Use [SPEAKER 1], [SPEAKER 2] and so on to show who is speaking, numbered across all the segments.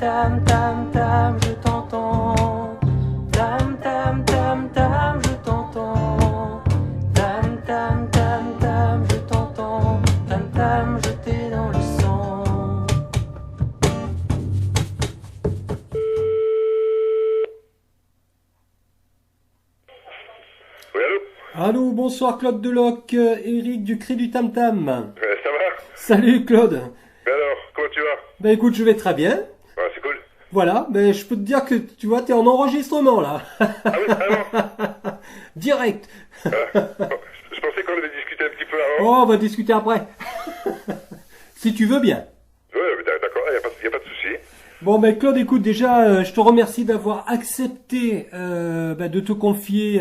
[SPEAKER 1] tam tam tam, je t'entends. Tam tam tam tam, je t'entends. Tam tam tam tam, je t'entends. Tam tam, je t'ai dans le sang.
[SPEAKER 2] Oui, allô?
[SPEAKER 3] Allô, bonsoir Claude Deloc, Eric du Cri du Tam Tam.
[SPEAKER 2] Ça va?
[SPEAKER 3] Salut Claude.
[SPEAKER 2] Mais alors, comment tu vas?
[SPEAKER 3] Ben écoute, je vais très bien.
[SPEAKER 2] Ah, c'est cool.
[SPEAKER 3] Voilà, ben je peux te dire que tu vois, t'es en enregistrement là.
[SPEAKER 2] Ah oui, vraiment?
[SPEAKER 3] Direct.
[SPEAKER 2] Je pensais qu'on avait discuté un petit peu
[SPEAKER 3] Oh,
[SPEAKER 2] avant.
[SPEAKER 3] on va discuter après. Si tu veux bien.
[SPEAKER 2] Ouais, d'accord, il n'y a pas de souci.
[SPEAKER 3] Bon ben Claude, écoute, déjà, je te remercie d'avoir accepté de te confier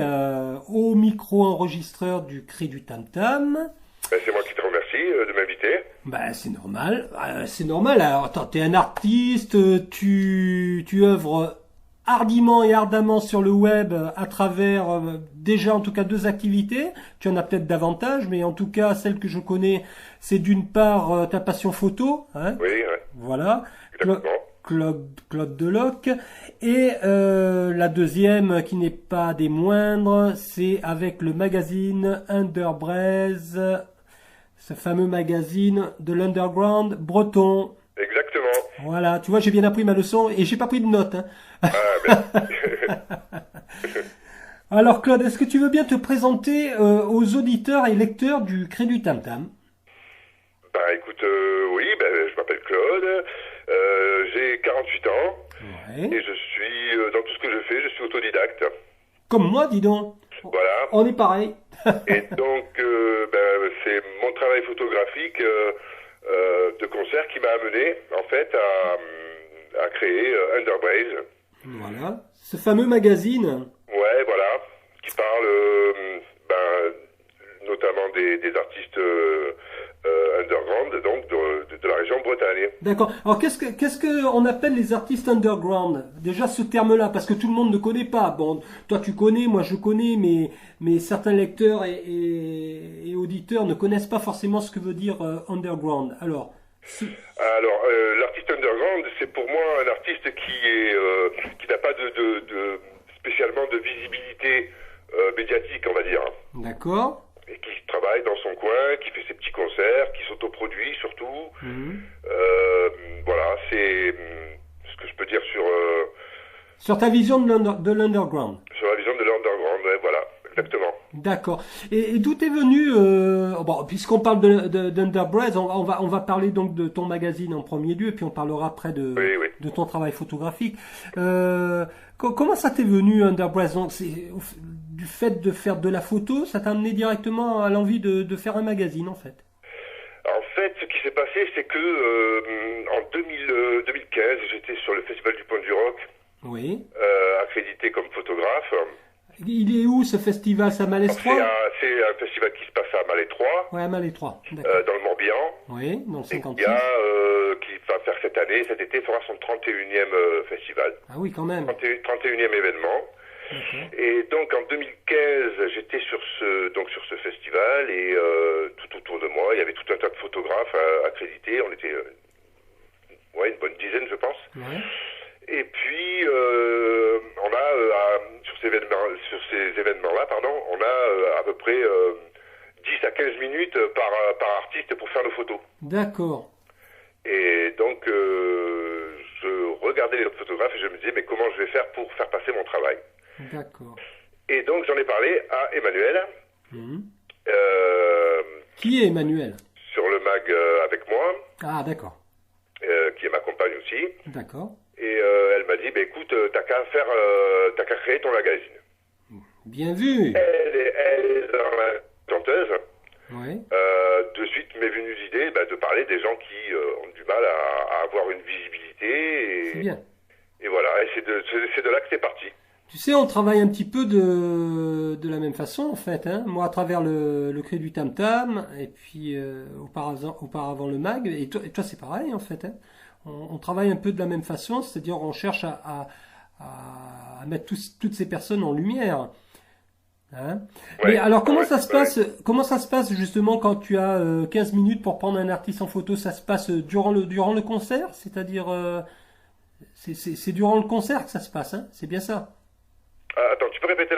[SPEAKER 3] au micro-enregistreur du Cri du Tam Tam.
[SPEAKER 2] Ben, c'est moi qui te remercie de m'inviter.
[SPEAKER 3] Ben c'est normal, c'est normal. Alors attends, t'es un artiste, tu œuvres hardiment et ardemment sur le web à travers déjà en tout cas deux activités. Tu en as peut-être davantage, mais en tout cas celle que je connais, c'est d'une part ta passion photo, hein,
[SPEAKER 2] Oui, ouais,
[SPEAKER 3] voilà,
[SPEAKER 2] exactement.
[SPEAKER 3] Claude Deloc, et la deuxième qui n'est pas des moindres, c'est avec le magazine Underbraze, ce fameux magazine de l'underground breton.
[SPEAKER 2] Exactement.
[SPEAKER 3] Voilà, tu vois, j'ai bien appris ma leçon et j'ai pas pris de notes. Hein.
[SPEAKER 2] Ah, ben,
[SPEAKER 3] Alors Claude, est-ce que tu veux bien te présenter aux auditeurs et lecteurs du Cri du Tam Tam?
[SPEAKER 2] bah écoute, oui, ben, je m'appelle Claude, j'ai 48 ans
[SPEAKER 3] Ouais.
[SPEAKER 2] et je suis, dans tout ce que je fais, je suis autodidacte.
[SPEAKER 3] Comme moi, dis donc.
[SPEAKER 2] Voilà.
[SPEAKER 3] On est pareil.
[SPEAKER 2] Et donc, ben, c'est mon travail photographique de concert qui m'a amené, en fait, à créer Underbraze.
[SPEAKER 3] Voilà. Ce fameux magazine.
[SPEAKER 2] Ouais, voilà, qui parle ben, notamment des artistes underground, donc de la région Bretagne.
[SPEAKER 3] D'accord. Alors qu'est-ce que on appelle les artistes underground? Déjà ce terme-là, parce que tout le monde ne connaît pas. Bon, toi tu connais, moi je connais, mais certains lecteurs et auditeurs ne connaissent pas forcément ce que veut dire underground. Alors,
[SPEAKER 2] Alors, l'artiste underground, c'est pour moi un artiste qui n'a pas de spécialement de visibilité médiatique, on va dire,
[SPEAKER 3] d'accord.
[SPEAKER 2] et qui travaille dans son coin, qui fait ses petits concerts, qui s'autoproduit surtout. Voilà, c'est ce que je peux dire
[SPEAKER 3] Sur ta vision de l'underground.
[SPEAKER 2] sur la vision de l'underground. Ouais, voilà, exactement.
[SPEAKER 3] D'accord. Et d'où t'es venu bon, puisqu'on parle d'Underbraze, on va parler donc de ton magazine en premier lieu, puis on parlera après
[SPEAKER 2] Oui, oui.
[SPEAKER 3] de ton travail photographique. Comment ça t'est venu Underbraze? Donc c'est du fait de faire de la photo, ça t'a amené directement à l'envie de faire un magazine en fait.
[SPEAKER 2] En fait, ce qui s'est passé, c'est que en 2015, j'étais sur le Festival du Pont du Rock,
[SPEAKER 3] Oui.
[SPEAKER 2] accrédité comme photographe.
[SPEAKER 3] Il est où ce festival? C'est à Malestroit?
[SPEAKER 2] C'est un festival qui se passe à Malétroit,
[SPEAKER 3] Ouais, à Malestroit. D'accord.
[SPEAKER 2] dans le Morbihan.
[SPEAKER 3] Oui, dans le
[SPEAKER 2] Et
[SPEAKER 3] 56.
[SPEAKER 2] il y a, qui va faire cet été, fera son 31e festival.
[SPEAKER 3] Ah oui, quand même.
[SPEAKER 2] 31e événement.
[SPEAKER 3] D'accord.
[SPEAKER 2] Et donc en 2015, j'étais sur ce festival et tout autour de moi, il y avait tout un tas de photographes accrédités. On était une bonne dizaine, je pense.
[SPEAKER 3] Ouais.
[SPEAKER 2] Et puis on a sur ces événements-là, on a à peu près 10 à 15 minutes par artiste pour faire nos photos.
[SPEAKER 3] D'accord.
[SPEAKER 2] Et donc je regardais les autres photographes et je me disais mais comment je vais faire pour faire passer mon travail.
[SPEAKER 3] D'accord.
[SPEAKER 2] Et donc j'en ai parlé à Emmanuel,
[SPEAKER 3] Qui est Emmanuel?
[SPEAKER 2] sur le mag avec moi,
[SPEAKER 3] Ah, d'accord.
[SPEAKER 2] qui est ma compagne aussi.
[SPEAKER 3] D'accord.
[SPEAKER 2] Et elle m'a dit, bah, écoute, t'as qu'à créer ton magazine.
[SPEAKER 3] Bien vu.
[SPEAKER 2] Elle est dans la chanteuse.
[SPEAKER 3] Ouais.
[SPEAKER 2] De suite m'est venue l'idée de parler des gens qui ont du mal à avoir une visibilité.
[SPEAKER 3] C'est bien.
[SPEAKER 2] Et voilà, et c'est de là que c'est parti.
[SPEAKER 3] Tu sais, on travaille un petit peu de la même façon en fait. Hein. Moi, à travers le Cri du Tam Tam, et puis auparavant le mag, et toi c'est pareil en fait. Hein. On travaille un peu de la même façon, c'est-à-dire on cherche à mettre toutes ces personnes en lumière. Hein.
[SPEAKER 2] Ouais,
[SPEAKER 3] Mais alors comment
[SPEAKER 2] ouais,
[SPEAKER 3] ça se passe justement quand tu as 15 minutes pour prendre un artiste en photo? Ça se passe durant le concert, c'est-à-dire C'est durant le concert que ça se passe, hein? C'est bien ça?
[SPEAKER 2] Ah, attends, tu peux répéter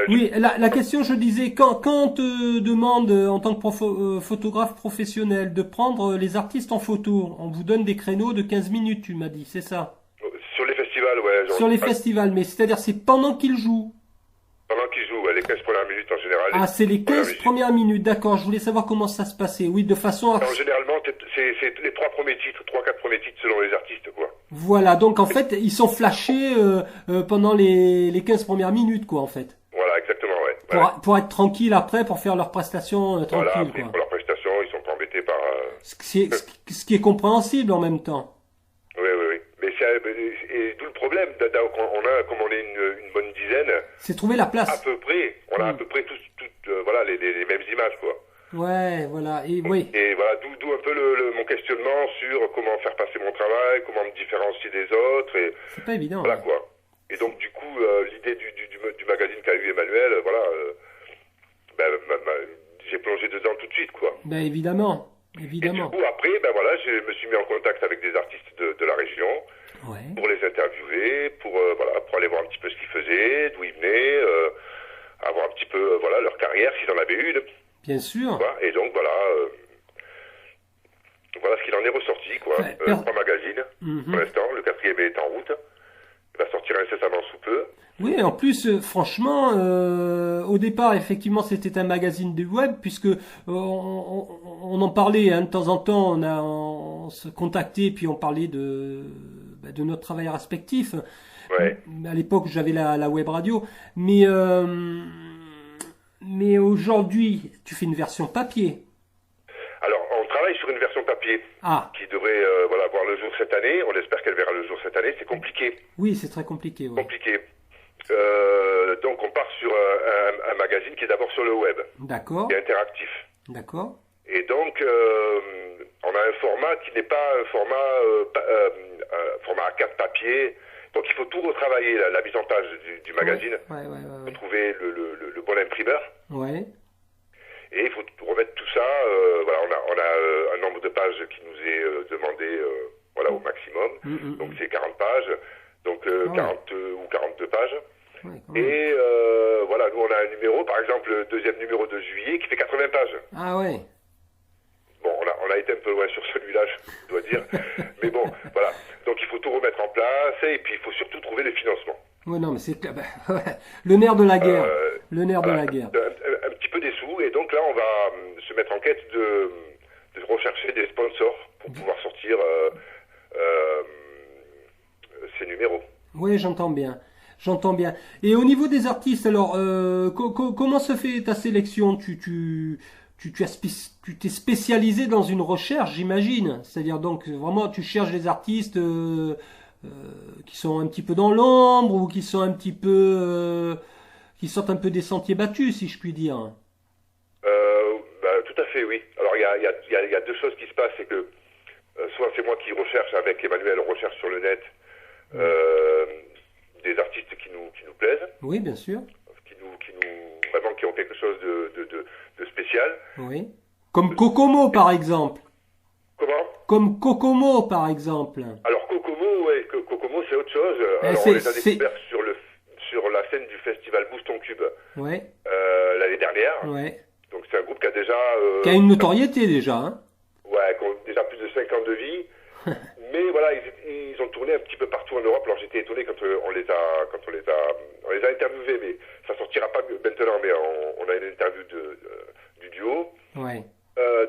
[SPEAKER 3] Oui, la question, je disais, quand on te demande en tant que photographe professionnel de prendre les artistes en photo, on vous donne des créneaux de 15 minutes, tu m'as dit, c'est ça?
[SPEAKER 2] Sur les festivals, ouais.
[SPEAKER 3] Sur les festivals, mais c'est-à-dire c'est pendant qu'ils jouent.
[SPEAKER 2] Pendant qu'ils jouent, ouais, les 15 premières minutes en général.
[SPEAKER 3] Ah, c'est les 15 premières minutes, d'accord. Je voulais savoir comment ça se passait. Oui, de façon à...
[SPEAKER 2] Non, généralement, c'est les 3 premiers titres, 3-4 premiers titres selon les artistes, quoi.
[SPEAKER 3] Voilà, donc en fait, ils sont flashés pendant les 15 premières minutes, quoi, en fait.
[SPEAKER 2] Voilà, exactement, ouais.
[SPEAKER 3] Pour être tranquille après, pour faire leurs prestations tranquilles,
[SPEAKER 2] voilà, après,
[SPEAKER 3] quoi.
[SPEAKER 2] pour leurs prestations, ils sont pas embêtés par...
[SPEAKER 3] Ce qui est compréhensible en même temps.
[SPEAKER 2] Oui. Mais et d'où le problème, on a, comme on est une bonne dizaine...
[SPEAKER 3] C'est trouver la place.
[SPEAKER 2] À peu près, on a à peu près toutes voilà, les mêmes images, quoi.
[SPEAKER 3] Ouais, voilà, et oui.
[SPEAKER 2] Et voilà, d'où un peu mon questionnement sur comment faire passer mon travail, comment me différencier des autres, et...
[SPEAKER 3] C'est pas évident.
[SPEAKER 2] Voilà,
[SPEAKER 3] ouais.
[SPEAKER 2] quoi. Et donc, du coup, l'idée du magazine qu'a eu Emmanuel, voilà, j'ai plongé dedans tout de suite, quoi.
[SPEAKER 3] Ben, évidemment.
[SPEAKER 2] Et du coup, après, voilà, je me suis mis en contact avec des artistes de la région,
[SPEAKER 3] ouais.
[SPEAKER 2] pour les interviewer, pour aller voir un petit peu ce qu'ils faisaient, d'où ils venaient, avoir un petit peu, leur carrière, s'ils en avaient une.
[SPEAKER 3] Bien sûr.
[SPEAKER 2] Voilà. Et donc, voilà ce qu'il en est ressorti, quoi.
[SPEAKER 3] Ouais,
[SPEAKER 2] 3 magazines, pour l'instant, le 4e est en route. Il va sortir incessamment sous peu.
[SPEAKER 3] Oui, en plus, franchement, au départ, effectivement, c'était un magazine du web, puisque on en parlait hein, de temps en temps, on se contactait, puis on parlait de notre travail respectif.
[SPEAKER 2] Ouais.
[SPEAKER 3] À l'époque, j'avais la web radio, mais aujourd'hui, tu fais une version papier.
[SPEAKER 2] Alors, on travaille sur une version papier qui devrait voir le jour cette année. On espère qu'elle verra le jour cette année. C'est compliqué.
[SPEAKER 3] Oui, c'est très compliqué. Ouais.
[SPEAKER 2] Compliqué. Donc, on part sur un magazine qui est d'abord sur le web.
[SPEAKER 3] D'accord.
[SPEAKER 2] Et interactif.
[SPEAKER 3] D'accord.
[SPEAKER 2] Et donc, on a un format qui n'est pas un format A4 papier. Donc, il faut tout retravailler, la mise en page du magazine.
[SPEAKER 3] Ouais.
[SPEAKER 2] Il faut trouver le bon imprimeur.
[SPEAKER 3] Ouais.
[SPEAKER 2] Et il faut remettre tout ça. On a un nombre de pages qui nous est demandé au maximum. Donc c'est 40 pages. Donc 40 ou 42 pages.
[SPEAKER 3] Ouais,
[SPEAKER 2] et nous on a un numéro, par exemple le 2e numéro de juillet qui fait 80 pages.
[SPEAKER 3] Ah ouais.
[SPEAKER 2] Bon, on a été un peu loin sur celui-là, je dois dire. Mais bon, voilà. Donc il faut tout remettre en place et puis il faut surtout trouver les financements.
[SPEAKER 3] Ouais, non, mais c'est le nerf de la guerre. Le nerf de la guerre.
[SPEAKER 2] Un petit peu des sous, et donc là, on va se mettre en quête de rechercher des sponsors pour pouvoir sortir ces numéros.
[SPEAKER 3] Oui, j'entends bien. Et au niveau des artistes, alors, comment se fait ta sélection? Tu t'es spécialisé dans une recherche, j'imagine. C'est-à-dire donc vraiment, tu cherches des artistes qui sont un petit peu dans l'ombre ou qui sont un petit peu qui sortent un peu des sentiers battus, si je puis dire.
[SPEAKER 2] Tout à fait, oui. Alors il y a 2 choses qui se passent, c'est que soit c'est moi qui recherche avec Emmanuel, on recherche sur le net des artistes qui nous plaisent.
[SPEAKER 3] Oui, bien sûr.
[SPEAKER 2] Qui ont quelque chose de spécial.
[SPEAKER 3] Oui. Comme Kokomo, par exemple.
[SPEAKER 2] Comment?
[SPEAKER 3] Comme Kokomo, par exemple.
[SPEAKER 2] Alors Kokomo, Kokomo c'est autre chose. Alors on les a découverts sur la scène du festival Boost ton Cube l'année dernière.
[SPEAKER 3] Ouais.
[SPEAKER 2] Donc c'est un groupe qui a déjà...
[SPEAKER 3] qui a une notoriété déjà. Hein.
[SPEAKER 2] Ouais, qui ont déjà plus de 5 ans de vie. Mais voilà, ils ont tourné un petit peu partout en Europe. Alors j'étais étonné quand on les a interviewés, mais ça sortira pas maintenant, mais on a une interview du duo.
[SPEAKER 3] Ouais.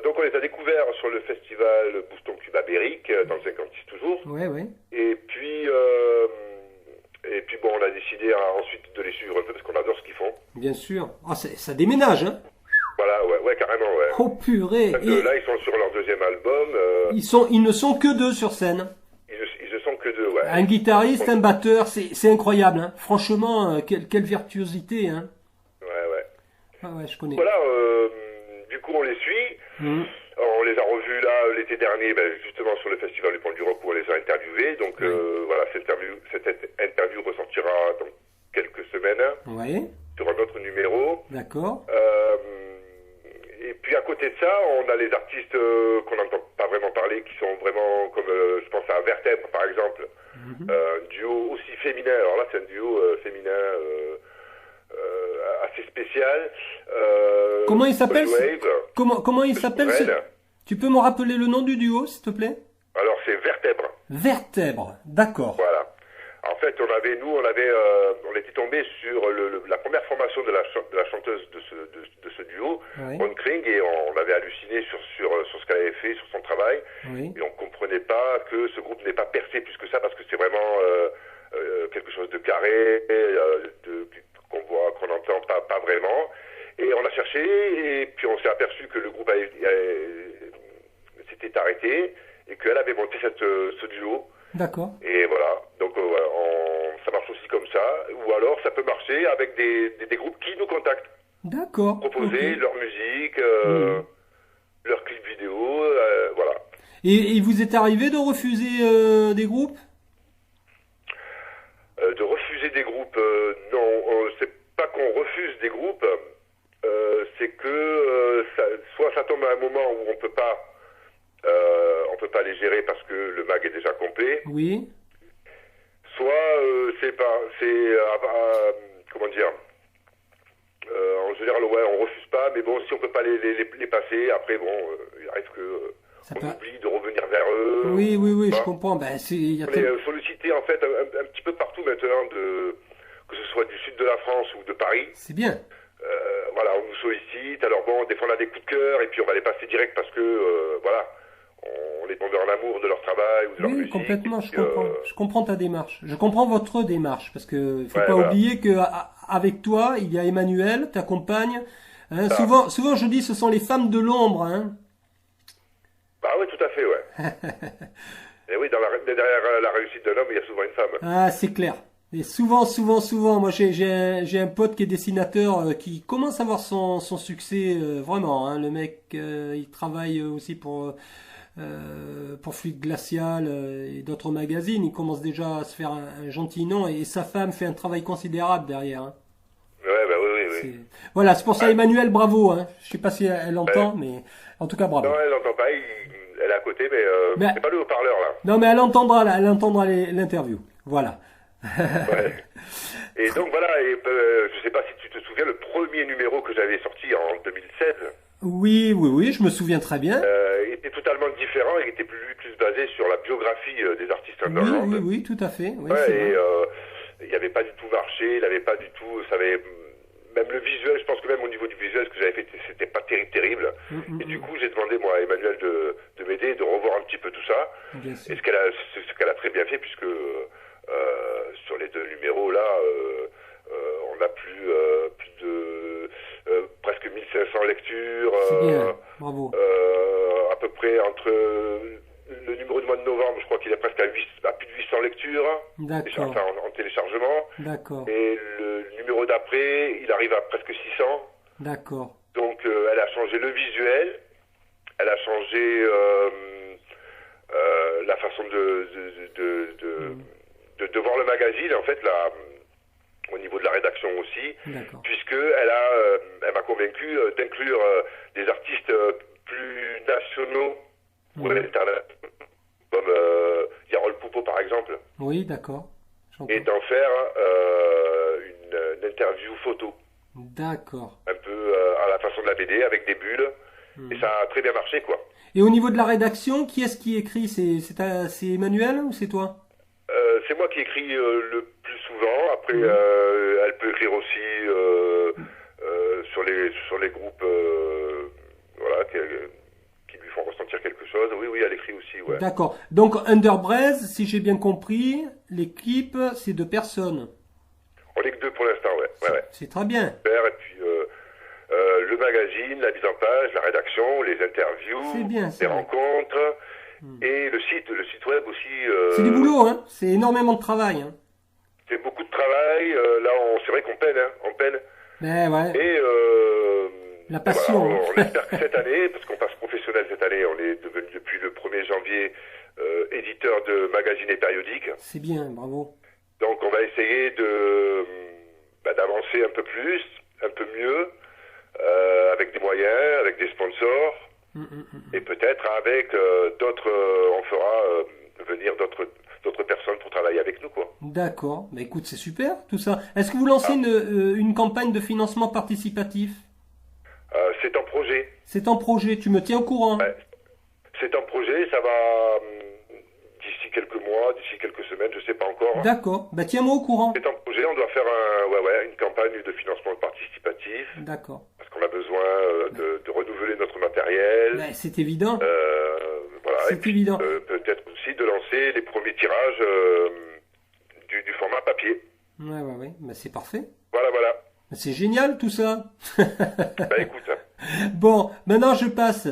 [SPEAKER 2] Donc on les a découverts sur le festival Boost ton Cube à Béric, dans le 56 toujours.
[SPEAKER 3] Ouais.
[SPEAKER 2] Et puis bon, on a décidé ensuite de les suivre un peu parce qu'on adore ce qu'ils font.
[SPEAKER 3] Bien sûr. Ah, ça déménage, hein.
[SPEAKER 2] Voilà, ouais, carrément, ouais.
[SPEAKER 3] Oh purée.
[SPEAKER 2] Là, ils sont sur leur 2e album.
[SPEAKER 3] Ils ne sont que 2 sur scène.
[SPEAKER 2] Ils ne sont que 2, ouais.
[SPEAKER 3] Un guitariste, un batteur, c'est incroyable, hein. Franchement, quelle virtuosité, hein.
[SPEAKER 2] Ouais.
[SPEAKER 3] Ah ouais, je connais.
[SPEAKER 2] Voilà, du coup, on les suit. On les a revus là l'été dernier, justement sur le festival du Pont du Roc où on les a interviewés. Donc cette interview ressortira dans quelques semaines.
[SPEAKER 3] Ouais.
[SPEAKER 2] Sur un autre numéro.
[SPEAKER 3] D'accord.
[SPEAKER 2] Et puis à côté de ça, on a les artistes qu'on n'entend pas vraiment parler, qui sont vraiment comme, je pense à Vertèbre par exemple, un duo aussi féminin. Alors là, c'est un duo féminin assez spécial.
[SPEAKER 3] Comment il s'appelle
[SPEAKER 2] Wave,
[SPEAKER 3] comment il s'appelle Tu peux me rappeler le nom du duo, s'il te plaît?
[SPEAKER 2] Alors c'est Vertèbre.
[SPEAKER 3] Vertèbre, d'accord.
[SPEAKER 2] Voilà. En fait, on était tombé sur la première formation de la chanteuse de ce duo,
[SPEAKER 3] Oui.
[SPEAKER 2] Ron Kring, et on avait halluciné sur ce qu'elle avait fait, sur son travail,
[SPEAKER 3] Oui.
[SPEAKER 2] et on comprenait pas que ce groupe n'ait pas percé plus que ça, parce que c'est vraiment quelque chose de carré, qu'on n'entend pas vraiment. Et on a cherché, et puis on s'est aperçu que le groupe s'était arrêté, et qu'elle avait monté ce duo.
[SPEAKER 3] D'accord.
[SPEAKER 2] Et voilà, donc ça marche aussi comme ça, ou alors ça peut marcher avec des groupes qui nous contactent,
[SPEAKER 3] D'accord.
[SPEAKER 2] proposer
[SPEAKER 3] Ok.
[SPEAKER 2] leur musique, leur clip vidéo, voilà.
[SPEAKER 3] Et il vous est arrivé de refuser des groupes?
[SPEAKER 2] De refuser des groupes, non, c'est pas qu'on refuse des groupes, c'est que soit ça tombe à un moment où on peut pas les gérer parce que le mag est déjà complet.
[SPEAKER 3] Oui.
[SPEAKER 2] Soit comment dire, en général ouais on refuse pas, mais bon si on peut pas les passer, après bon il arrive que
[SPEAKER 3] Ça
[SPEAKER 2] on
[SPEAKER 3] peut-
[SPEAKER 2] oublie de revenir vers eux.
[SPEAKER 3] Oui, je
[SPEAKER 2] Voilà.
[SPEAKER 3] comprends. Ben, il y a
[SPEAKER 2] On est sollicité en fait un petit peu partout maintenant, que ce soit du sud de la France ou de Paris.
[SPEAKER 3] C'est bien.
[SPEAKER 2] Voilà, on nous sollicite. Alors bon, des fois on a des coups de cœur et puis on va les passer direct parce que voilà, on est tombé en amour de leur travail ou de leur
[SPEAKER 3] Oui,
[SPEAKER 2] musique.
[SPEAKER 3] complètement,
[SPEAKER 2] Et
[SPEAKER 3] je
[SPEAKER 2] puis,
[SPEAKER 3] comprends. Je comprends ta démarche. Je comprends votre démarche, parce que faut
[SPEAKER 2] Ouais,
[SPEAKER 3] pas
[SPEAKER 2] voilà.
[SPEAKER 3] oublier que avec toi, il y a Emmanuel, ta compagne. Hein,
[SPEAKER 2] Ah.
[SPEAKER 3] souvent, je dis, ce sont les femmes de l'ombre. Hein.
[SPEAKER 2] Bah oui, tout à fait, ouais. Et oui, derrière la réussite d'un homme, il y a souvent une femme.
[SPEAKER 3] Ah, c'est clair. Et souvent. Moi, j'ai un pote qui est dessinateur qui commence à avoir son succès vraiment. Hein. Le mec, il travaille aussi pour Fluide Glacial et d'autres magazines. Il commence déjà à se faire un gentil nom et sa femme fait un travail considérable derrière. Hein.
[SPEAKER 2] Ouais, bah oui.
[SPEAKER 3] Voilà, c'est pour ça, Emmanuel, bravo. Hein. Je sais pas si elle entend, mais en tout cas, bravo.
[SPEAKER 2] Non, elle n'entend pas, elle est à côté, mais c'est pas le haut-parleur, là.
[SPEAKER 3] Non, mais elle entendra l'interview. Voilà.
[SPEAKER 2] Ouais. Et donc voilà, je sais pas si tu te souviens, le premier numéro que j'avais sorti en 2016,
[SPEAKER 3] Oui, je me souviens très bien.
[SPEAKER 2] était totalement différent, il était plus basé sur la biographie des artistes underground.
[SPEAKER 3] Oui, tout à fait. Oui,
[SPEAKER 2] Ouais,
[SPEAKER 3] c'est
[SPEAKER 2] et
[SPEAKER 3] vrai.
[SPEAKER 2] il n'avait pas du tout marché, il n'avait pas du tout, même le visuel, je pense que même au niveau du visuel, ce que j'avais fait, c'était pas terrible. Et du coup, j'ai demandé moi à Emmanuel de m'aider, de revoir un petit peu tout ça.
[SPEAKER 3] Bien sûr.
[SPEAKER 2] Et ce qu'elle a très bien fait, puisque sur les deux numéros là, on a plus de presque 1500 lectures.
[SPEAKER 3] C'est bien. Bravo.
[SPEAKER 2] À peu près entre le numéro du mois de novembre, je crois qu'il est presque à plus de 800 lectures.
[SPEAKER 3] D'accord.
[SPEAKER 2] Enfin, en téléchargement.
[SPEAKER 3] D'accord.
[SPEAKER 2] Et le numéro d'après, il arrive à presque 600.
[SPEAKER 3] D'accord.
[SPEAKER 2] Donc elle a changé le visuel, elle a changé la façon de voir le magazine, en fait, là, au niveau de la rédaction aussi,
[SPEAKER 3] D'accord.
[SPEAKER 2] puisque elle m'a convaincu d'inclure des artistes plus nationaux ou internationaux, comme Yarol Poupeau par exemple,
[SPEAKER 3] Oui, d'accord. J'entends.
[SPEAKER 2] et d'en faire une interview photo,
[SPEAKER 3] D'accord.
[SPEAKER 2] un peu à la façon de la BD, avec des bulles, et ça a très bien marché, quoi.
[SPEAKER 3] Et au niveau de la rédaction, qui est-ce qui écrit? C'est Emmanuel ou c'est toi?
[SPEAKER 2] C'est moi qui écris le plus souvent. Après, elle peut écrire aussi sur les groupes voilà, qui lui font ressentir quelque chose. Oui, elle écrit aussi, ouais.
[SPEAKER 3] D'accord. Donc, Underbraze, si j'ai bien compris, l'équipe, c'est 2 personnes.
[SPEAKER 2] On est que 2 pour l'instant, ouais.
[SPEAKER 3] C'est très bien.
[SPEAKER 2] Super. Et puis le magazine, la mise en page, la rédaction, les interviews,
[SPEAKER 3] C'est bien, c'est
[SPEAKER 2] les
[SPEAKER 3] vrai.
[SPEAKER 2] rencontres, et le site web aussi.
[SPEAKER 3] C'est du boulot, hein. C'est énormément de travail, hein.
[SPEAKER 2] C'est beaucoup de travail. Là, c'est vrai qu'on peine, hein. On peine.
[SPEAKER 3] Mais ouais.
[SPEAKER 2] Et
[SPEAKER 3] La passion.
[SPEAKER 2] voilà, on espère que cette année, parce qu'on passe professionnel cette année, on est devenu depuis le 1er janvier éditeur de magazines et périodiques.
[SPEAKER 3] C'est bien, bravo.
[SPEAKER 2] Donc on va essayer d'avancer un peu plus, un peu mieux, avec des moyens, avec des sponsors, et peut-être avec d'autres, on fera venir d'autres personnes pour travailler avec nous, quoi.
[SPEAKER 3] D'accord. Bah écoute, c'est super tout ça. Est-ce que vous lancez une campagne de financement participatif?
[SPEAKER 2] C'est en projet.
[SPEAKER 3] C'est en projet, tu me tiens au courant.
[SPEAKER 2] Ouais. C'est en projet, ça va d'ici quelques mois, d'ici quelques semaines, je sais pas encore.
[SPEAKER 3] D'accord. Bah tiens-moi au courant.
[SPEAKER 2] C'est en projet, on doit faire une campagne de financement participatif.
[SPEAKER 3] D'accord.
[SPEAKER 2] Parce qu'on a besoin de renouveler notre matériel.
[SPEAKER 3] Bah, c'est évident.
[SPEAKER 2] Voilà.
[SPEAKER 3] C'est
[SPEAKER 2] Et puis,
[SPEAKER 3] évident.
[SPEAKER 2] peut-être aussi de lancer les premiers tirages du format papier.
[SPEAKER 3] Ouais. Bah, c'est parfait.
[SPEAKER 2] Voilà.
[SPEAKER 3] Bah, c'est génial tout ça.
[SPEAKER 2] Bah écoute.
[SPEAKER 3] Bon, maintenant je passe.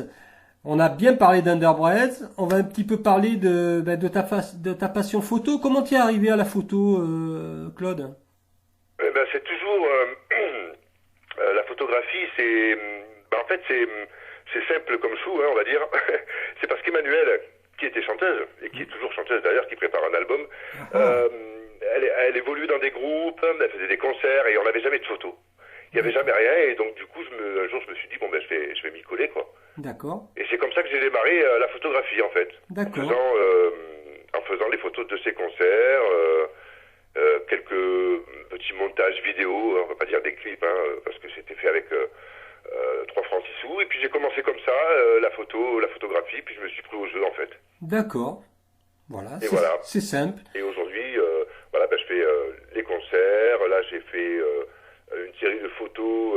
[SPEAKER 3] On a bien parlé d'Underbreads. On va un petit peu parler de ta passion photo. Comment tu es arrivé à la photo, Claude?
[SPEAKER 2] C'est toujours la photographie. En fait, c'est simple comme chou, hein, on va dire. C'est parce qu'Emmanuelle, qui était chanteuse et qui est toujours chanteuse d'ailleurs, qui prépare un album, elle évoluait dans des groupes, elle faisait des concerts et on n'avait jamais de photos. Il n'y avait jamais rien et donc du coup un jour je me suis dit je vais m'y coller, quoi.
[SPEAKER 3] D'accord.
[SPEAKER 2] Et c'est comme ça que j'ai démarré la photographie, en fait.
[SPEAKER 3] D'accord.
[SPEAKER 2] En faisant les photos de ces concerts, quelques petits montages vidéo, on va pas dire des clips, hein, parce que c'était fait avec 3 francs 6 sous. Et puis j'ai commencé comme ça, la photographie, puis je me suis pris au jeu, en fait.
[SPEAKER 3] D'accord. Voilà.
[SPEAKER 2] Et voilà.
[SPEAKER 3] C'est simple.
[SPEAKER 2] Et aujourd'hui, je fais les concerts. Là, j'ai fait une série de photos,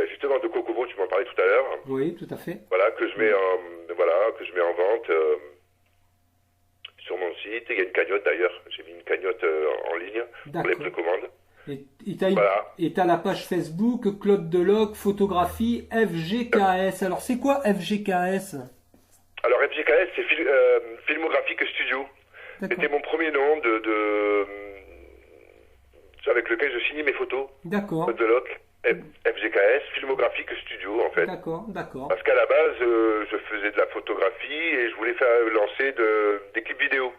[SPEAKER 2] justement de Kokomo, tu m'en parlais tout à l'heure.
[SPEAKER 3] Oui, tout à fait.
[SPEAKER 2] Voilà, que je mets en vente sur mon site. Il y a une cagnotte d'ailleurs. J'ai mis une cagnotte en ligne pour les précommandes.
[SPEAKER 3] Et t'as la page Facebook Claude Deloc photographie FGKS. Alors c'est quoi FGKS?
[SPEAKER 2] Alors FGKS, c'est Filmographique Studio. C'était mon premier nom avec lequel je signais mes photos.
[SPEAKER 3] D'accord.
[SPEAKER 2] Claude Deloc, FGKS, Filmographique Studio, en fait.
[SPEAKER 3] D'accord.
[SPEAKER 2] Parce qu'à la base, je faisais de la photographie et je voulais faire lancer des clips vidéo.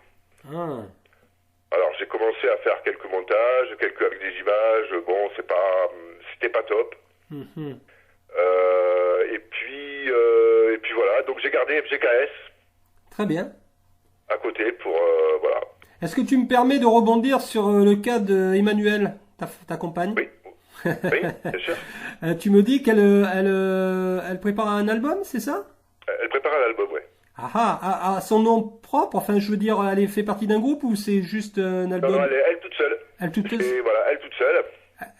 [SPEAKER 2] Alors j'ai commencé à faire quelques montages, avec des images. Bon, c'était pas top. Et puis voilà. Donc j'ai gardé FGKS.
[SPEAKER 3] Très bien.
[SPEAKER 2] À côté pour voilà.
[SPEAKER 3] Est-ce que tu me permets de rebondir sur le cas d'Emmanuelle, ta compagne?
[SPEAKER 2] Oui. Oui, bien sûr.
[SPEAKER 3] Tu me dis elle prépare un album, c'est ça?
[SPEAKER 2] Elle prépare un album, ouais.
[SPEAKER 3] À son nom propre, enfin je veux dire, elle fait partie d'un groupe ou c'est juste un album?
[SPEAKER 2] Non, elle toute seule.
[SPEAKER 3] Elle toute seule.
[SPEAKER 2] Et voilà, elle toute seule.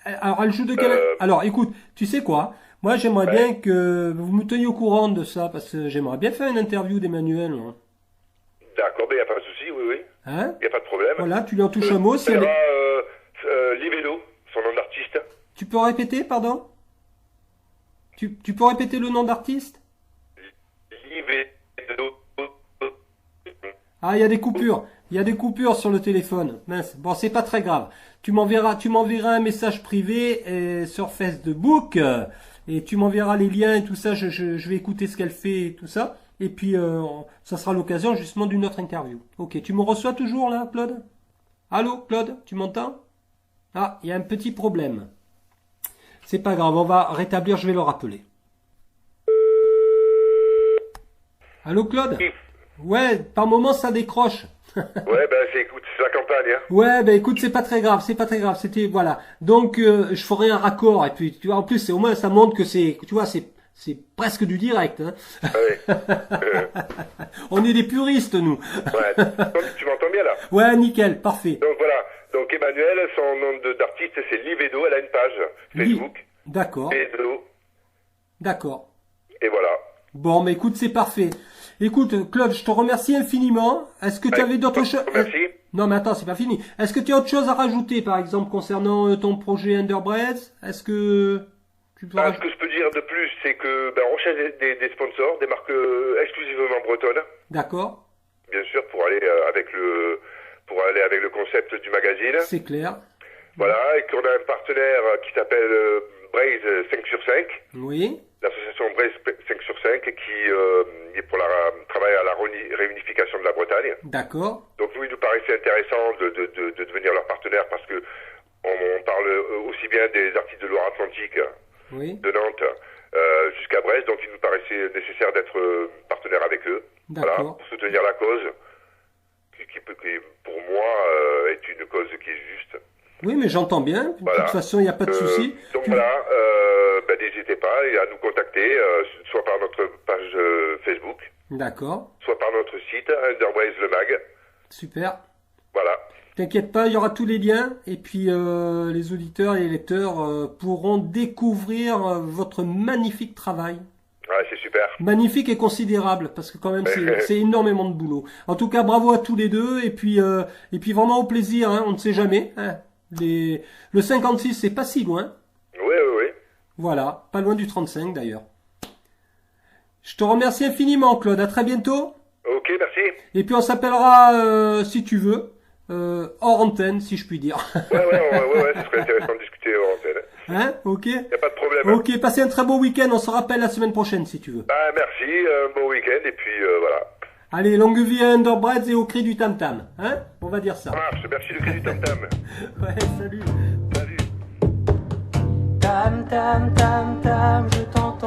[SPEAKER 3] Alors elle joue de quelle... Alors écoute, tu sais quoi? Moi j'aimerais bien que vous me teniez au courant de ça, parce que j'aimerais bien faire une interview d'Emmanuelle.
[SPEAKER 2] D'accord, mais il n'y a pas de souci, oui.
[SPEAKER 3] Hein?
[SPEAKER 2] Il n'y a pas de problème.
[SPEAKER 3] Voilà, tu lui en touches un mot.
[SPEAKER 2] Si Livedo, son nom d'artiste.
[SPEAKER 3] Tu peux répéter, pardon? Tu peux répéter le nom d'artiste?
[SPEAKER 2] Livedo.
[SPEAKER 3] Ah, il y a des coupures. Il y a des coupures sur le téléphone. Mince. Bon, c'est pas très grave. Tu m'enverras un message privé sur Facebook et tu m'enverras les liens et tout ça. Je vais écouter ce qu'elle fait et tout ça. Et puis, ça sera l'occasion justement d'une autre interview. Ok, tu me reçois toujours là, Claude? Allô, Claude, tu m'entends? Ah, il y a un petit problème. C'est pas grave, on va rétablir, je vais le rappeler. Allô, Claude?
[SPEAKER 2] Oui.
[SPEAKER 3] Ouais, par moment ça décroche.
[SPEAKER 2] Ouais, écoute, c'est la campagne, hein.
[SPEAKER 3] Ouais, écoute, c'est pas très grave. C'était, voilà. Donc, je ferai un raccord et puis, tu vois, en plus, au moins, ça montre que c'est presque du direct, hein.
[SPEAKER 2] Ouais.
[SPEAKER 3] On est des puristes, nous.
[SPEAKER 2] Ouais. Tu m'entends bien, là?
[SPEAKER 3] Ouais, nickel, parfait.
[SPEAKER 2] Donc, voilà. Donc, Emmanuelle, son nom d'artiste, c'est Livedo. Elle a une page Facebook.
[SPEAKER 3] D'accord.
[SPEAKER 2] Livedo.
[SPEAKER 3] D'accord.
[SPEAKER 2] Et voilà.
[SPEAKER 3] Bon, mais écoute, c'est parfait. Écoute, Claude, je te remercie infiniment. Est-ce que tu avais d'autres choses?
[SPEAKER 2] Merci.
[SPEAKER 3] Non, mais attends, c'est pas fini. Est-ce que tu as autre chose à rajouter, par exemple, concernant ton projet Underbreads? Est-ce que tu peux
[SPEAKER 2] ce que je peux dire de plus, c'est que on recherche des sponsors, des marques exclusivement bretonnes.
[SPEAKER 3] D'accord.
[SPEAKER 2] Bien sûr, pour aller avec le concept du magazine.
[SPEAKER 3] C'est clair.
[SPEAKER 2] Voilà, et qu'on a un partenaire qui s'appelle Braze 5 sur 5.
[SPEAKER 3] Oui.
[SPEAKER 2] L'association Braze 5 sur 5 qui est pour travail à la réunification de la Bretagne.
[SPEAKER 3] D'accord.
[SPEAKER 2] Donc nous, il nous paraissait intéressant de devenir leur partenaire parce que on parle aussi bien des artistes de Loire-Atlantique
[SPEAKER 3] Oui.
[SPEAKER 2] de Nantes jusqu'à Brest, donc il nous paraissait nécessaire d'être partenaire avec eux, voilà,
[SPEAKER 3] D'accord.
[SPEAKER 2] pour soutenir la cause, qui pour moi est une cause qui est juste.
[SPEAKER 3] Oui, mais j'entends bien.
[SPEAKER 2] Voilà.
[SPEAKER 3] De toute façon, il n'y a pas de souci.
[SPEAKER 2] Donc
[SPEAKER 3] Tu-
[SPEAKER 2] voilà, n'hésitez pas à nous contacter, soit par notre page Facebook,
[SPEAKER 3] D'accord.
[SPEAKER 2] soit par notre site, Underways le Mag.
[SPEAKER 3] Super.
[SPEAKER 2] Voilà.
[SPEAKER 3] T'inquiète pas, il y aura tous les liens et puis les auditeurs et les lecteurs pourront découvrir votre magnifique travail.
[SPEAKER 2] Ouais, c'est super.
[SPEAKER 3] Magnifique et considérable parce que quand même c'est énormément de boulot. En tout cas, bravo à tous les deux et puis vraiment au plaisir, hein, on ne sait jamais. Hein. Le 56 c'est pas si loin.
[SPEAKER 2] Oui.
[SPEAKER 3] Voilà, pas loin du 35 d'ailleurs. Je te remercie infiniment Claude, à très bientôt.
[SPEAKER 2] Ok, merci.
[SPEAKER 3] Et puis on s'appellera si tu veux hors antenne si je puis dire.
[SPEAKER 2] Ouais, ce serait intéressant de discuter en antenne.
[SPEAKER 3] Hein, ok.
[SPEAKER 2] Y a pas de problème.
[SPEAKER 3] Ok, passez un très beau week-end. On se rappelle la semaine prochaine si tu veux.
[SPEAKER 2] Bah, merci, bon week-end, et puis voilà.
[SPEAKER 3] Allez, longue vie à Underbreds et au cri du tam-tam. Hein, on va dire ça.
[SPEAKER 2] Ça marche, merci le cri du tam-tam.
[SPEAKER 3] Ouais, salut.
[SPEAKER 2] Salut.
[SPEAKER 1] Tam tam tam tam, je t'entends.